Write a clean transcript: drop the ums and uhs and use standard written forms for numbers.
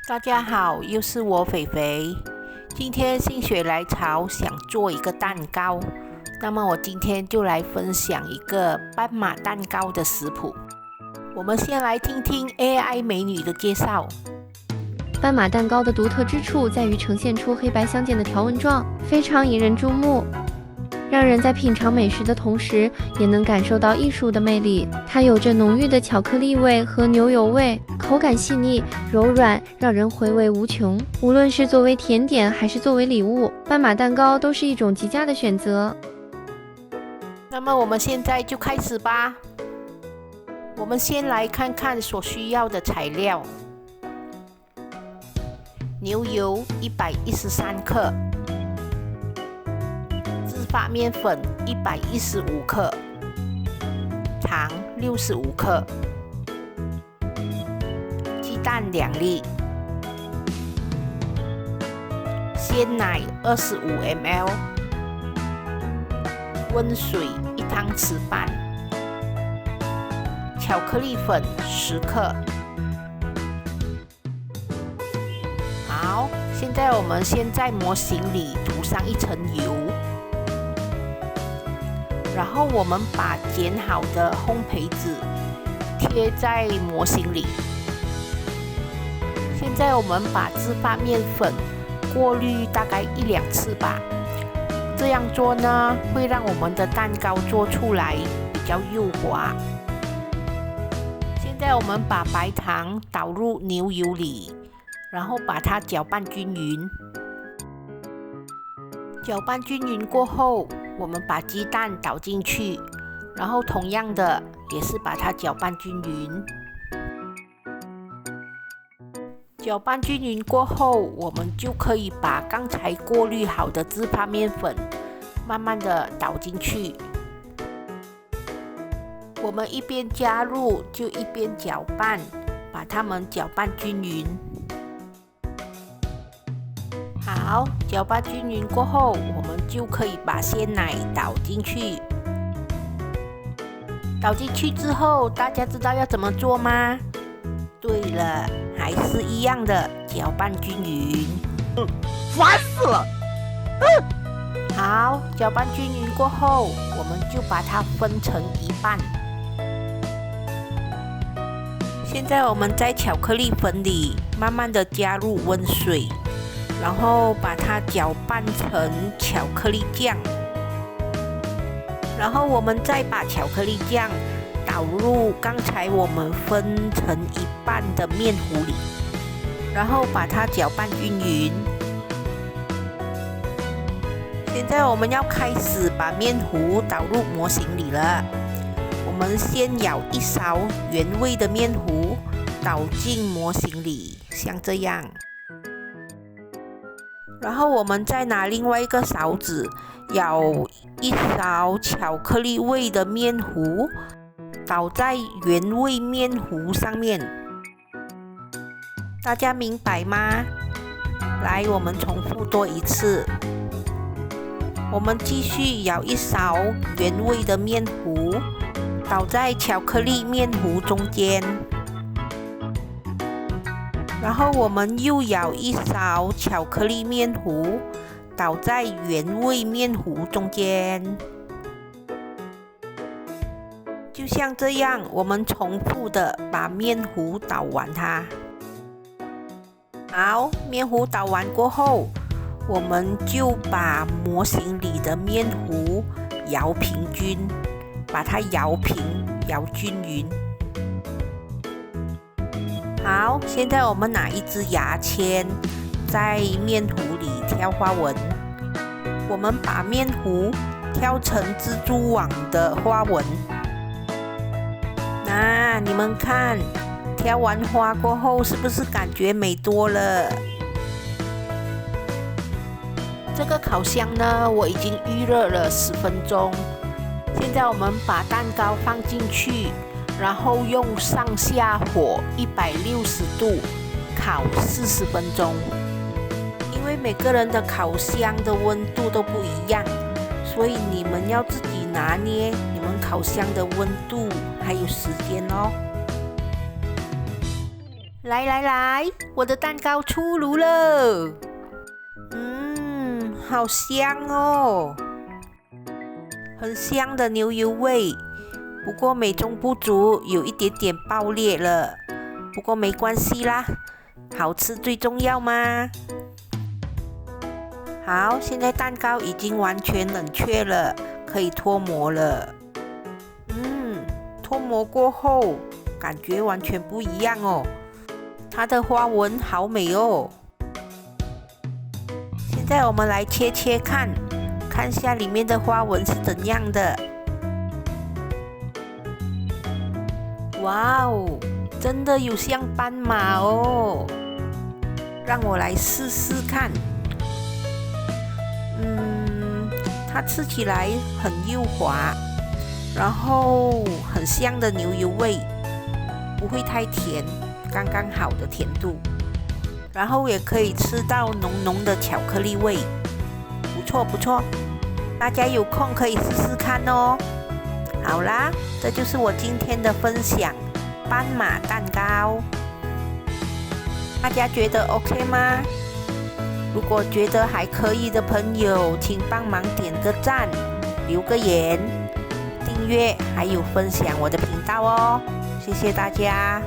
大家好，又是我肥肥。今天心血来潮想做一个蛋糕，那么我今天就来分享一个斑马蛋糕的食谱。我们先来听听 AI 美女的介绍。斑马蛋糕的独特之处在于呈现出黑白相间的条纹状，非常引人注目，让人在品尝美食的同时，也能感受到艺术的魅力。它有着浓郁的巧克力味和牛油味，口感细腻柔软，让人回味无穷。无论是作为甜点还是作为礼物，斑马蛋糕都是一种极佳的选择。那么我们现在就开始吧。我们先来看看所需要的材料：牛油113克。自发面粉115克，糖65克，鸡蛋2粒，鲜奶25 ml， 温水1汤匙半，巧克力粉10克。好，现在我们先在模型里涂上一层油。然后我们把剪好的烘焙纸贴在模型里。现在我们把自发面粉过滤大概1-2次吧。这样做呢，会让我们的蛋糕做出来比较幼滑。现在我们把白糖倒入牛油里，然后把它搅拌均匀。搅拌均匀过后，我们把鸡蛋倒进去，然后同样的也是把它搅拌均匀。搅拌均匀过后，我们就可以把刚才过滤好的自发面粉慢慢的倒进去。我们一边加入就一边搅拌，把它们搅拌均匀。好，搅拌均匀过后，我们就可以把鲜奶倒进去。倒进去之后，大家知道要怎么做吗？对了，还是一样的，搅拌均匀。烦死了！好，搅拌均匀过后，我们就把它分成一半。现在我们在巧克力粉里慢慢的加入温水。然后把它搅拌成巧克力酱，然后我们再把巧克力酱倒入刚才我们分成一半的面糊里，然后把它搅拌均匀。现在我们要开始把面糊倒入模型里了。我们先舀一勺原味的面糊倒进模型里，像这样。然后我们再拿另外一个勺子舀一勺巧克力味的面糊倒在原味面糊上面，大家明白吗？来，我们重复多一次。我们继续舀一勺原味的面糊倒在巧克力面糊中间。然后我们又舀一勺巧克力面糊倒在原味面糊中间，就像这样，我们重复的把面糊倒完它。好，面糊倒完过后，我们就把模型里的面糊摇平均，把它摇平、摇均匀。好，现在我们拿一支牙签在面糊里挑花纹。我们把面糊挑成蜘蛛网的花纹。那你们看，挑完花过后，是不是感觉美多了？这个烤箱呢，我已经预热了10分钟。现在我们把蛋糕放进去。然后用上下火160度烤40分钟。因为每个人的烤箱的温度都不一样，所以你们要自己拿捏你们烤箱的温度还有时间哦。来来来，我的蛋糕出炉了。好香哦，很香的牛油味。不过美中不足，有一点点爆裂了。不过没关系啦，好吃最重要嘛。好，现在蛋糕已经完全冷却了，可以脱模了。脱模过后，感觉完全不一样哦。它的花纹好美哦。现在我们来切切看，看下里面的花纹是怎样的。哇哦，真的有像斑马哦！让我来试试看。它吃起来很幼滑，然后很香的牛油味，不会太甜，刚刚好的甜度。然后也可以吃到浓浓的巧克力味，不错不错，大家有空可以试试看哦。好啦，这就是我今天的分享，斑马蛋糕，大家觉得 OK 吗？如果觉得还可以的朋友，请帮忙点个赞，留个言，订阅还有分享我的频道哦，谢谢大家。